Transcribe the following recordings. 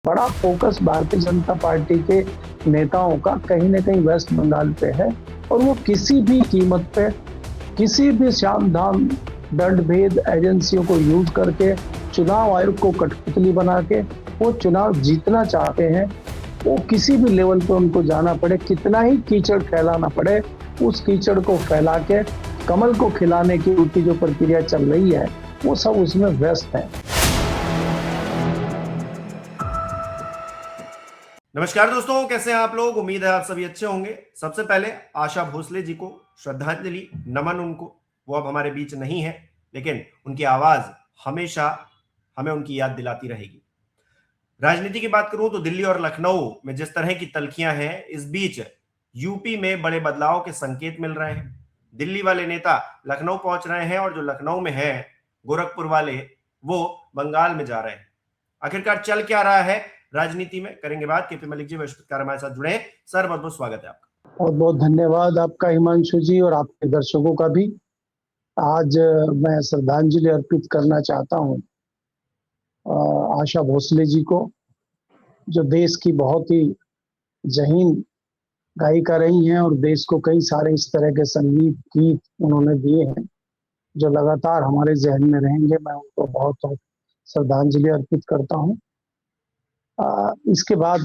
बड़ा focus Bharatiya Janata party के नेताओं का कहीं न कहीं वेस्ट बंगाल पे है और वो किसी भी कीमत पे, किसी भी साम दाम दंड भेद एजेंसियों को यूज करके चुनाव आयोग को कठपुतली बना के वो चुनाव जीतना चाहते हैं। वो किसी भी लेवल पे उनको जाना पड़े, कितना ही कीचड़ फैलाना पड़े, उस कीचड़ को फैला के कमल को खिलाने की उनकी जो प्रक्रिया चल रही है वो सब उसमें व्यस्त है। नमस्कार दोस्तों, कैसे हैं आप लोग। उम्मीद है आप सभी अच्छे होंगे। सबसे पहले आशा भोसले जी को श्रद्धांजलि, नमन उनको। वो अब हमारे बीच नहीं है, लेकिन उनकी आवाज हमेशा हमें उनकी याद दिलाती रहेगी। राजनीति की बात करूं तो दिल्ली और लखनऊ में जिस तरह की तल्खियां हैं, इस बीच यूपी में बड़े बदलाव के संकेत मिल रहे हैं। दिल्ली वाले नेता लखनऊ पहुंच रहे हैं और जो लखनऊ में है गोरखपुर वाले, वो बंगाल में जा रहे हैं। आखिरकार चल क्या रहा है राजनीति में, करेंगे बात। केपी मलिक जी वरिष्ठकार हमारे साथ जुड़े हैं। सर, बहुत बहुत स्वागत है आपका। बहुत बहुत धन्यवाद आपका हिमांशु जी और आपके दर्शकों का भी। आज मैं श्रद्धांजलि अर्पित करना चाहता हूँ आशा भोसले जी को, जो देश की बहुत ही जहीन गायिका रही हैं और देश को कई सारे इस तरह के संगीत गीत उन्होंने दिए हैं जो लगातार हमारे जहन में रहेंगे। मैं उनको बहुत बहुत श्रद्धांजलि अर्पित करता हूँ। इसके बाद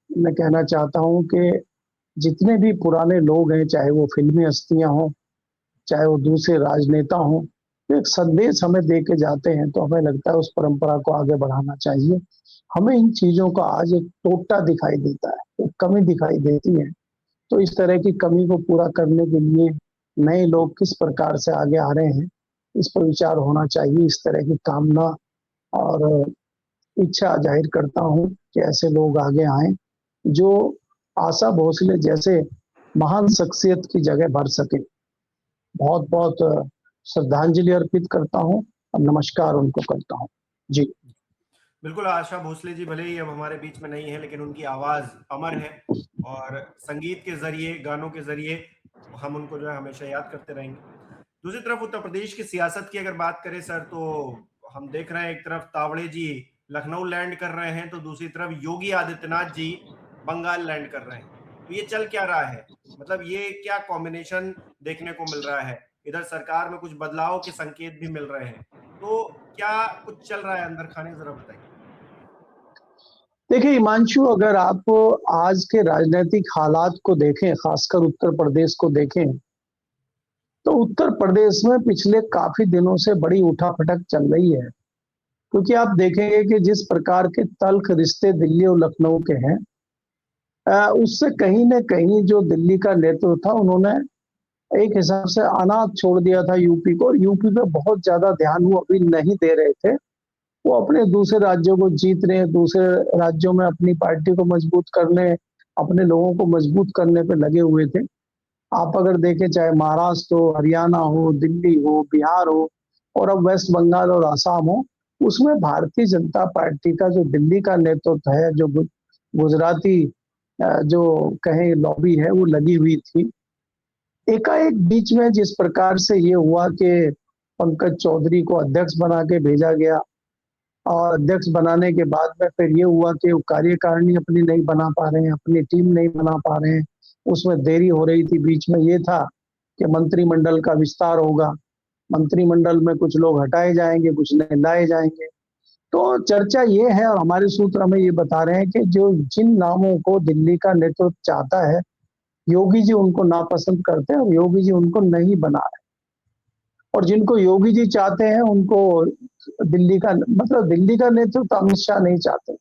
मैं कहना चाहता हूँ कि जितने भी पुराने लोग हैं, चाहे वो फिल्मी हस्तियां हों, चाहे वो दूसरे राजनेता हों, तो एक संदेश हमें दे के जाते हैं, तो हमें लगता है उस परंपरा को आगे बढ़ाना चाहिए। हमें इन चीजों का आज एक टोटा दिखाई देता है, एक कमी दिखाई देती है। तो इस तरह की कमी को पूरा करने के लिए नए लोग किस प्रकार से आगे आ रहे हैं, इस पर विचार होना चाहिए। इस तरह की कामना और इच्छा जाहिर करता हूँ कि ऐसे लोग आगे आए जो आशा भोसले जैसे महान शख्सियत की जगह भर सके। बहुत बहुत श्रद्धांजलि अर्पित करता हूँ और नमस्कार उनको करता हूँ जी। बिल्कुल, आशा भोसले जी भले ही अब हमारे बीच में नहीं है, लेकिन उनकी आवाज अमर है और संगीत के जरिए, गानों के जरिए हम उनको जो है हमेशा याद करते रहेंगे। दूसरी तरफ उत्तर प्रदेश की सियासत की अगर बात करें सर, तो हम देख रहे हैं एक तरफ तावड़े जी लखनऊ लैंड कर रहे हैं, तो दूसरी तरफ योगी आदित्यनाथ जी बंगाल लैंड कर रहे हैं। तो ये चल क्या रहा है, मतलब ये क्या कॉम्बिनेशन देखने को मिल रहा है। इधर सरकार में कुछ बदलाव के संकेत भी मिल रहे हैं, तो क्या कुछ चल रहा है अंदर खाने, जरा बताइए। देखिए हिमांशु, अगर आप आज के राजनीतिक हालात को देखें, खासकर उत्तर प्रदेश को देखें, तो उत्तर प्रदेश में पिछले काफी दिनों से बड़ी उठापटक चल रही है। क्योंकि आप देखेंगे कि जिस प्रकार के तल्ख रिश्ते दिल्ली और लखनऊ के हैं, उससे कहीं न कहीं जो दिल्ली का नेतृत्व था, उन्होंने एक हिसाब से अनाथ छोड़ दिया था यूपी को, और यूपी पे बहुत ज्यादा ध्यान वो अभी नहीं दे रहे थे। वो अपने दूसरे राज्यों को जीत रहे, दूसरे राज्यों में अपनी पार्टी को मजबूत करने, अपने लोगों को मजबूत करने पे लगे हुए थे। आप अगर देखें, चाहे महाराष्ट्र हो, हरियाणा हो, दिल्ली हो, बिहार हो और अब वेस्ट बंगाल और आसाम हो, उसमें भारतीय जनता पार्टी का जो दिल्ली का नेतृत्व है, जो गुजराती जो कहें लॉबी है, वो लगी हुई थी। एकाएक बीच में जिस प्रकार से ये हुआ कि पंकज चौधरी को अध्यक्ष बना के भेजा गया, और अध्यक्ष बनाने के बाद में फिर ये हुआ कि वो कार्यकारिणी अपनी नहीं बना पा रहे हैं, अपनी टीम नहीं बना पा रहे हैं, उसमें देरी हो रही थी। बीच में ये था कि मंत्रिमंडल का विस्तार होगा, मंत्रिमंडल में कुछ लोग हटाए जाएंगे, कुछ नए लाए जाएंगे। तो चर्चा ये है और हमारे सूत्र हमें ये बता रहे हैं कि जो जिन नामों को दिल्ली का नेतृत्व चाहता है, योगी जी उनको नापसंद करते हैं और योगी जी उनको नहीं बना रहे। और जिनको योगी जी चाहते हैं उनको दिल्ली का नेतृत्व अमित शाह नहीं चाहते।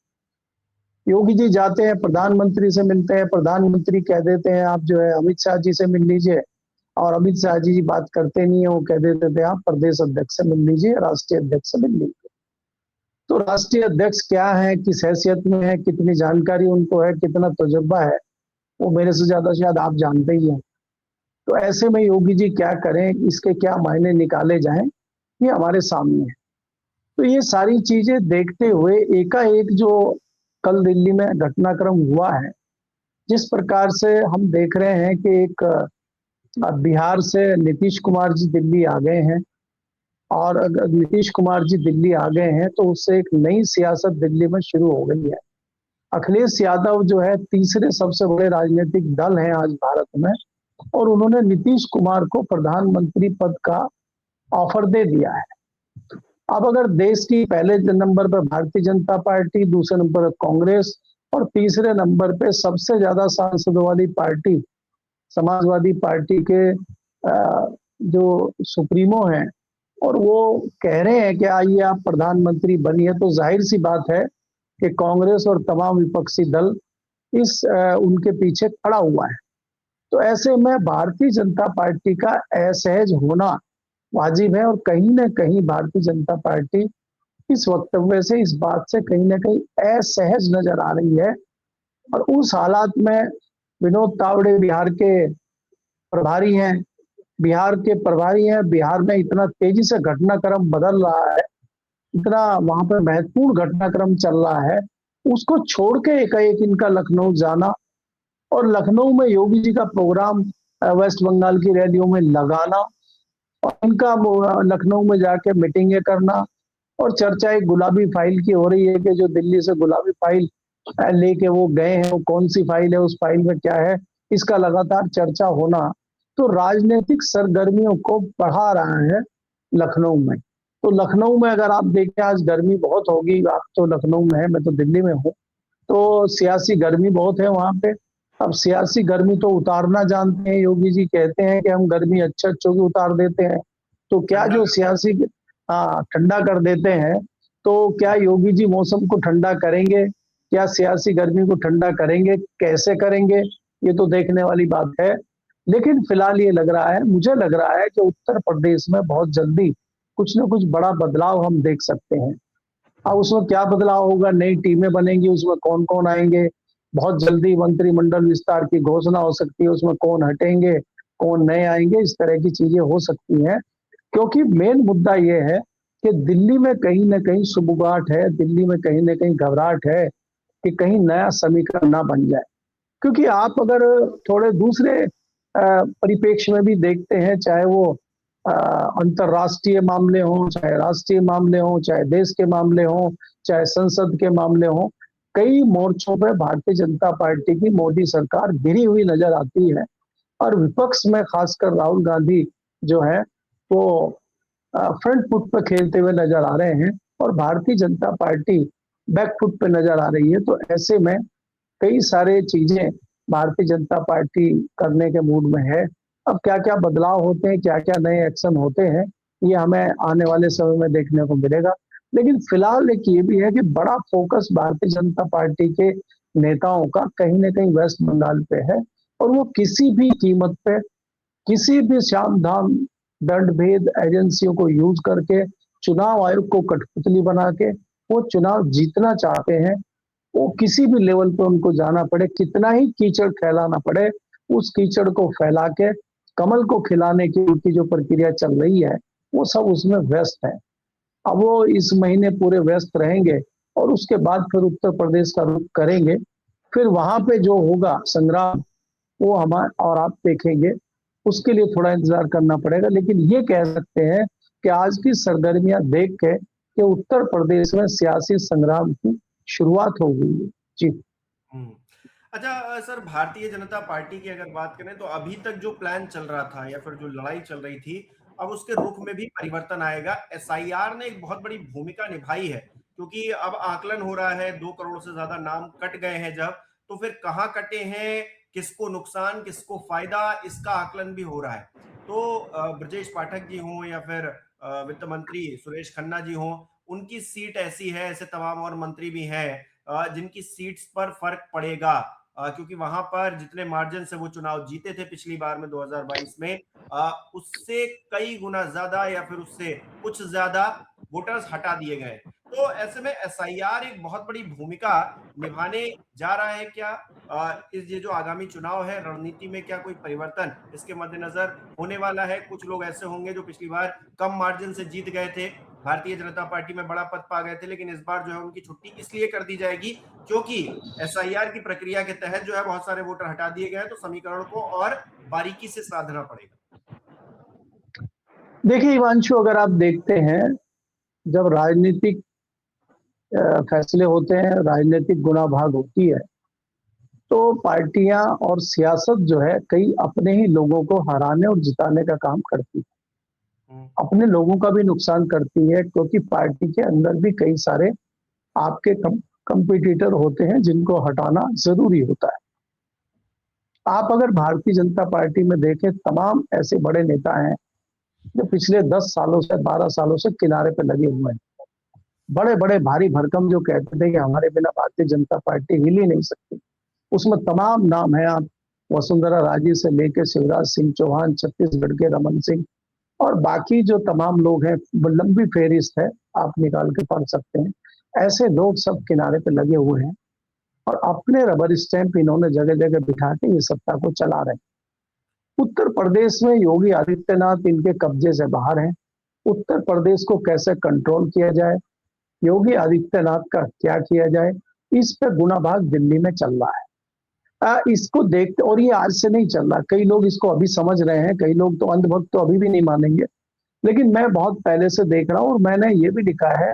योगी जी जाते हैं, प्रधानमंत्री से मिलते हैं, प्रधानमंत्री कह देते हैं आप जो है अमित शाह जी से मिल लीजिए, और अमित शाह जी बात करते नहीं है, वो कह देते थे आप प्रदेश अध्यक्ष से मिल लीजिए, राष्ट्रीय अध्यक्ष से मिल लीजिए। तो राष्ट्रीय अध्यक्ष क्या है, किस हैसियत में है, कितनी जानकारी उनको है, कितना तजुर्बा है, वो मेरे से ज्यादा शायद आप जानते ही हैं। तो ऐसे में योगी जी क्या करें, इसके क्या मायने निकाले जाएं, ये हमारे सामने है। तो ये सारी चीजें देखते हुए एकाएक जो कल दिल्ली में घटनाक्रम हुआ है, जिस प्रकार से हम देख रहे हैं कि एक बिहार से नीतीश कुमार जी दिल्ली आ गए हैं, और अगर नीतीश कुमार जी दिल्ली आ गए हैं तो उससे एक नई सियासत दिल्ली में शुरू हो गई है। अखिलेश यादव जो है तीसरे सबसे बड़े राजनीतिक दल हैं आज भारत में, और उन्होंने नीतीश कुमार को प्रधानमंत्री पद का ऑफर दे दिया है। अब अगर देश की पहले नंबर पर भारतीय जनता पार्टी, दूसरे नंबर पर कांग्रेस और तीसरे नंबर पे सबसे ज्यादा सांसदों वाली पार्टी समाजवादी पार्टी के जो सुप्रीमो हैं, और वो कह रहे हैं कि आइए आप प्रधानमंत्री बनिए, तो जाहिर सी बात है कि कांग्रेस और तमाम विपक्षी दल इस उनके पीछे खड़ा हुआ है। तो ऐसे में भारतीय जनता पार्टी का असहज होना वाजिब है, और कहीं ना कहीं भारतीय जनता पार्टी इस वक्तव्य से, इस बात से कहीं ना कहीं असहज नजर आ रही है। और उस हालात में विनोद तावड़े बिहार के प्रभारी हैं, बिहार में इतना तेजी से घटनाक्रम बदल रहा है, इतना वहां पर महत्वपूर्ण घटनाक्रम चल रहा है, उसको छोड़ के एकाएक इनका लखनऊ जाना और लखनऊ में योगी जी का प्रोग्राम वेस्ट बंगाल की रैलियों में लगाना, और इनका लखनऊ में जाके मीटिंगें करना, और चर्चा एक गुलाबी फाइल की हो रही है कि जो दिल्ली से गुलाबी फाइल लेके वो गए हैं, वो कौन सी फाइल है, उस फाइल में क्या है, इसका लगातार चर्चा होना तो राजनीतिक सरगर्मियों को बढ़ा रहा है लखनऊ में। तो लखनऊ में अगर आप देखें आज गर्मी बहुत होगी, आप तो लखनऊ में है, मैं तो दिल्ली में हूँ, तो सियासी गर्मी बहुत है वहां पे। अब सियासी गर्मी तो उतारना जानते हैं, योगी जी कहते हैं कि हम गर्मी अच्छे अच्छों की उतार देते हैं। तो क्या जो सियासी ठंडा कर देते हैं, तो क्या योगी जी मौसम को ठंडा करेंगे, क्या सियासी गर्मी को ठंडा करेंगे, कैसे करेंगे, ये तो देखने वाली बात है। लेकिन फिलहाल ये लग रहा है, मुझे लग रहा है कि उत्तर प्रदेश में बहुत जल्दी कुछ ना कुछ बड़ा बदलाव हम देख सकते हैं। अब उसमें क्या बदलाव होगा, नई टीमें बनेंगी, उसमें कौन कौन आएंगे, बहुत जल्दी मंत्रिमंडल विस्तार की घोषणा हो सकती है, उसमें कौन हटेंगे कौन नए आएंगे, इस तरह की चीजें हो सकती हैं। क्योंकि मेन मुद्दा यह है कि दिल्ली में कहीं ना कहीं सुबुगाहट है, दिल्ली में कहीं ना कहीं घबराहट है कि कहीं नया समीकरण ना बन जाए। क्योंकि आप अगर थोड़े दूसरे परिप्रेक्ष्य में भी देखते हैं, चाहे वो अंतरराष्ट्रीय मामले हों, चाहे राष्ट्रीय मामले हों, चाहे देश के मामले हों, चाहे संसद के मामले हों, कई मोर्चों पर भारतीय जनता पार्टी की मोदी सरकार गिरी हुई नजर आती है। और विपक्ष में खासकर राहुल गांधी जो है वो फ्रंट फुट पे खेलते हुए नजर आ रहे हैं, और Bharatiya Janata party back foot पे नजर आ रही है। तो ऐसे में कई सारे चीजें भारतीय जनता पार्टी करने के मूड में है। अब क्या क्या बदलाव होते हैं, क्या क्या नए एक्शन होते हैं, ये हमें आने वाले समय में देखने को मिलेगा। लेकिन फिलहाल एक ये भी है कि बड़ा फोकस भारतीय जनता पार्टी के नेताओं का कहीं ना कहीं वेस्ट बंगाल पे है, और वो किसी भी कीमत पे, किसी भी श्याम धाम दंड भेद एजेंसियों को यूज करके, चुनाव आयोग को कठपुतली बना के वो चुनाव जीतना चाहते हैं। वो किसी भी लेवल पे उनको जाना पड़े, कितना ही कीचड़ फैलाना पड़े, उस कीचड़ को फैला के कमल को खिलाने की उनकी जो प्रक्रिया चल रही है, वो सब उसमें व्यस्त है। अब वो इस महीने पूरे व्यस्त रहेंगे, और उसके बाद फिर उत्तर प्रदेश का रुख करेंगे। फिर वहां पे जो होगा संग्राम, वो हम और आप देखेंगे, उसके लिए थोड़ा इंतजार करना पड़ेगा। लेकिन ये कह सकते हैं कि आज की सरगर्मियां देख के कि उत्तर प्रदेश में सियासी संग्राम की शुरुआत हो गई है। जी। अच्छा सर, भारतीय जनता पार्टी की अगर बात करें तो अभी तक जो प्लान चल रहा था या फिर जो लड़ाई चल रही थी, अब उसके रुख में भी परिवर्तन आएगा। एसआईआर ने एक बहुत बड़ी भूमिका निभाई है, क्योंकि अब आकलन हो रहा है 2 करोड़ से ज्यादा नाम कट गए हैं जब, तो फिर कहाँ कटे हैं, किसको नुकसान किसको फायदा, इसका आकलन भी हो रहा है। तो ब्रजेश पाठक जी हों या फिर वित्त मंत्री सुरेश खन्ना जी हों, उनकी सीट ऐसी है, ऐसे तमाम और मंत्री भी हैं जिनकी सीट्स पर फर्क पड़ेगा, क्योंकि वहां पर जितने मार्जिन से वो चुनाव जीते थे पिछली बार में 2022 में, उससे कई गुना ज्यादा या फिर उससे कुछ ज्यादा वोटर्स हटा दिए गए। तो ऐसे में एसआईआर एक बहुत बड़ी भूमिका निभाने जा रहा है क्या? इस ये जो आगामी चुनाव है, रणनीति में क्या कोई परिवर्तन इसके मद्देनजर होने वाला है? कुछ लोग ऐसे होंगे जो पिछली बार कम मार्जिन से जीत गए थे, भारतीय जनता पार्टी में बड़ा पद पा गए थे, लेकिन इस बार जो है उनकी छुट्टी इसलिए कर दी जाएगी क्योंकि एसआईआर की प्रक्रिया के तहत जो है बहुत सारे वोटर हटा दिए गए, तो समीकरण को और बारीकी से साधना पड़ेगा। देखिए हिमांशु, अगर आप देखते हैं, जब राजनीतिक फैसले होते हैं, राजनीतिक गुना भाग होती है, तो पार्टियां और सियासत जो है कई अपने ही लोगों को हराने और जिताने का काम करती है, अपने लोगों का भी नुकसान करती है, क्योंकि पार्टी के अंदर भी कई सारे आपके कंपटीटर होते हैं जिनको हटाना जरूरी होता है। आप अगर भारतीय जनता पार्टी में देखें, तमाम ऐसे बड़े नेता हैं जो पिछले 10 सालों से 12 सालों से किनारे पे लगे हुए हैं। बड़े बड़े भारी भरकम जो कहते थे कि हमारे बिना भारतीय जनता पार्टी हिल ही नहीं सकती, उसमें तमाम नाम है। आप वसुंधरा राजे से लेकर शिवराज सिंह चौहान, छत्तीसगढ़ के रमन सिंह और बाकी जो तमाम लोग हैं, लंबी फेहरिस्त है, आप निकाल के पढ़ सकते हैं। ऐसे लोग सब किनारे पे लगे हुए हैं और अपने रबर स्टैंप इन्होंने जगह जगह बिठा के ये सत्ता को चला रहे हैं। उत्तर प्रदेश में योगी आदित्यनाथ इनके कब्जे से बाहर हैं। उत्तर प्रदेश को कैसे कंट्रोल किया जाए, योगी आदित्यनाथ का क्या किया जाए, इस पे गुनाभाग दिल्ली में चल रहा है। इसको देखते, और ये आज से नहीं चल रहा, कई लोग इसको अभी समझ रहे हैं, कई लोग तो अंधभक्त तो अभी भी नहीं मानेंगे, लेकिन मैं बहुत पहले से देख रहा हूं और मैंने ये भी लिखा है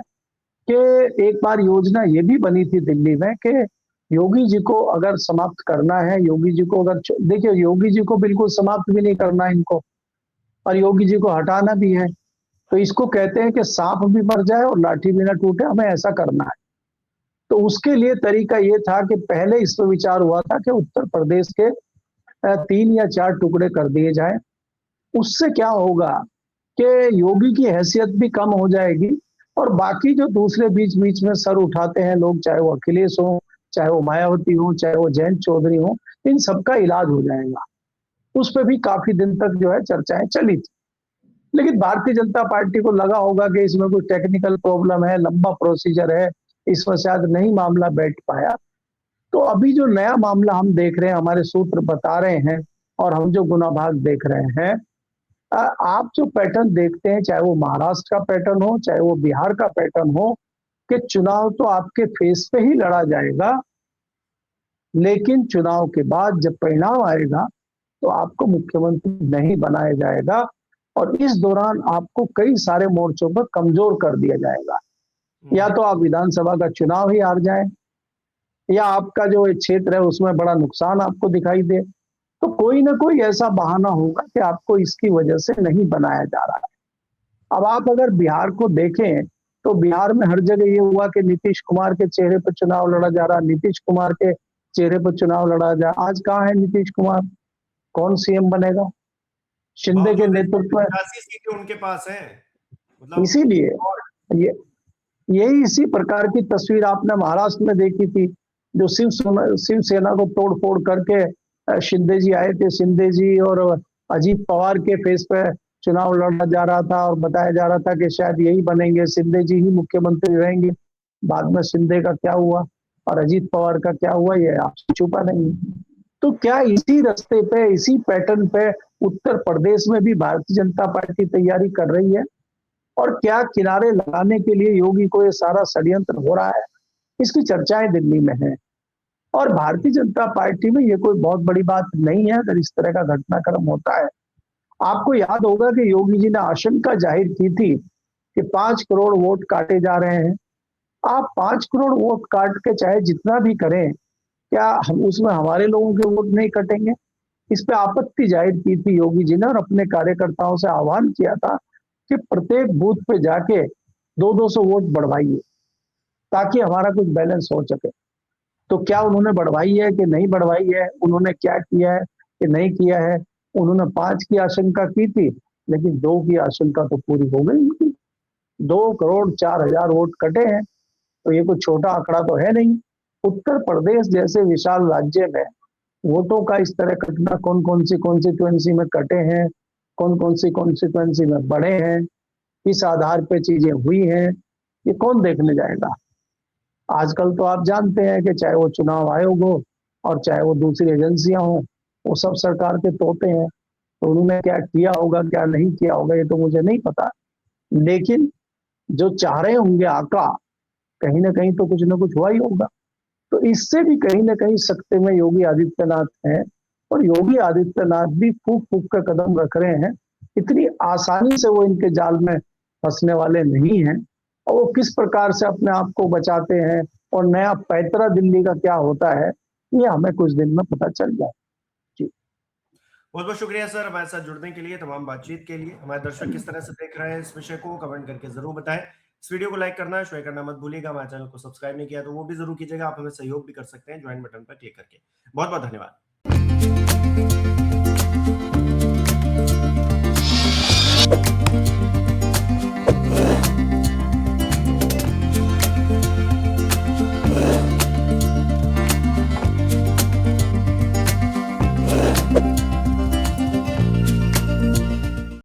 कि एक बार योजना ये भी बनी थी दिल्ली में कि योगी जी को अगर समाप्त करना है, योगी जी को अगर, देखिए योगी जी को बिल्कुल समाप्त भी नहीं करना है इनको, और योगी जी को हटाना भी है, तो इसको कहते हैं कि सांप भी मर जाए और लाठी भी ना टूटे, हमें ऐसा करना है। तो उसके लिए तरीका ये था कि पहले इस पर विचार हुआ था कि उत्तर प्रदेश के 3 या 4 टुकड़े कर दिए जाए। उससे क्या होगा कि योगी की हैसियत भी कम हो जाएगी और बाकी जो दूसरे बीच बीच में सर उठाते हैं लोग, चाहे वो अखिलेश हो, चाहे वो मायावती हो, चाहे वो जयंत चौधरी हो, इन सबका इलाज हो जाएगा। उस पर भी काफी दिन तक जो है चर्चाएं चली थी। लेकिन भारतीय जनता पार्टी को लगा होगा कि इसमें कोई टेक्निकल प्रॉब्लम है, लंबा प्रोसीजर है, इसमें शायद नहीं मामला बैठ पाया। तो अभी जो नया मामला हम देख रहे हैं, हमारे सूत्र बता रहे हैं और हम जो गुनाभाग देख रहे हैं, आप जो पैटर्न देखते हैं, चाहे वो महाराष्ट्र का पैटर्न हो, चाहे वो बिहार का पैटर्न हो, कि चुनाव तो आपके फेस पे ही लड़ा जाएगा, लेकिन चुनाव के बाद जब परिणाम आएगा तो आपको मुख्यमंत्री नहीं बनाया जाएगा और इस दौरान आपको कई सारे मोर्चों पर कमजोर कर दिया जाएगा। या तो आप विधानसभा का चुनाव ही हार जाए, या आपका जो क्षेत्र है उसमें बड़ा नुकसान आपको दिखाई दे, तो कोई ना कोई ऐसा बहाना होगा कि आपको इसकी वजह से नहीं बनाया जा रहा है। अब आप अगर बिहार को देखें तो बिहार में हर जगह ये हुआ कि नीतीश कुमार के चेहरे पर चुनाव लड़ा जा रहा, नीतीश कुमार के चेहरे पर चुनाव लड़ा जा। आज कहाँ है नीतीश कुमार, कौन सीएम बनेगा? शिंदे के नेतृत्व में 85 सीटें उनके पास है, मतलब इसीलिए ये यही इसी प्रकार की तस्वीर आपने महाराष्ट्र में देखी थी, जो शिवसेना को तोड़ फोड़ करके शिंदे जी आए थे। शिंदे जी और अजीत पवार के फेस पे चुनाव लड़ा जा रहा था और बताया जा रहा था कि शायद यही बनेंगे, शिंदे जी ही मुख्यमंत्री रहेंगे। बाद में शिंदे का क्या हुआ और अजीत पवार का क्या हुआ, ये आपसे छुपा नहीं। तो क्या इसी रास्ते पे, इसी पैटर्न पे उत्तर प्रदेश में भी भारतीय जनता पार्टी तैयारी कर रही है? और क्या किनारे लगाने के लिए योगी को ये सारा षड्यंत्र हो रहा है? इसकी चर्चाएं दिल्ली में हैं और भारतीय जनता पार्टी में ये कोई बहुत बड़ी बात नहीं है अगर इस तरह का घटनाक्रम होता है। आपको याद होगा कि योगी जी ने आशंका जाहिर की थी कि 5 करोड़ वोट काटे जा रहे हैं। आप 5 करोड़ वोट काट के चाहे जितना भी करें, क्या हम उसमें हमारे लोगों के वोट नहीं कटेंगे? इस पे आपत्ति जाहिर की थी योगी जी ने और अपने कार्यकर्ताओं से आह्वान किया था कि प्रत्येक बूथ पे जाके 200-200 वोट बढ़वाइए ताकि हमारा कुछ बैलेंस हो सके। तो क्या उन्होंने बढ़वाई है कि नहीं बढ़वाई है? उन्होंने क्या किया है कि नहीं किया है? उन्होंने 5 की आशंका की थी, लेकिन 2 की आशंका तो पूरी हो गई उनकी। 2,04,000 वोट कटे हैं, तो ये कोई छोटा आंकड़ा तो है नहीं। उत्तर प्रदेश जैसे विशाल राज्य में वोटों का इस तरह कटना, कौन कौन सी कॉन्स्टिट्यूएंसी में कटे हैं, कौन कौन सी कॉन्स्टिट्यूएंसी में बढ़े हैं, किस आधार पे चीजें हुई हैं, ये कौन देखने जाएगा? आजकल तो आप जानते हैं कि चाहे वो चुनाव आयोग हो और चाहे वो दूसरी एजेंसियां हो, वो सब सरकार के तोते हैं। तो उन्होंने क्या किया होगा, क्या नहीं किया होगा, ये तो मुझे नहीं पता, लेकिन जो चाह रहे होंगे आका, कहीं ना कहीं तो कुछ ना कुछ हुआ ही होगा। तो इससे भी कहीं ना कहीं सकते में योगी आदित्यनाथ हैं और योगी आदित्यनाथ भी फूक फूक का कदम रख रहे हैं। इतनी आसानी से वो इनके जाल में फंसने वाले नहीं हैं और वो किस प्रकार से अपने आप को बचाते हैं और नया पैतरा दिल्ली का क्या होता है, ये हमें कुछ दिन में पता चल जाए। जी, बहुत बहुत शुक्रिया सर हमारे साथ जुड़ने के लिए, तमाम बातचीत के लिए। हमारे दर्शक किस तरह से देख रहे हैं इस विषय को कमेंट करके जरूर बताएं। इस वीडियो को लाइक करना, शेयर करना मत भूलिएगा। हमारे चैनल को सब्सक्राइब नहीं किया तो वो भी जरूर कीजिएगा। आप हमें सहयोग भी कर सकते हैं ज्वाइन बटन पर क्लिक करके। बहुत बहुत धन्यवाद।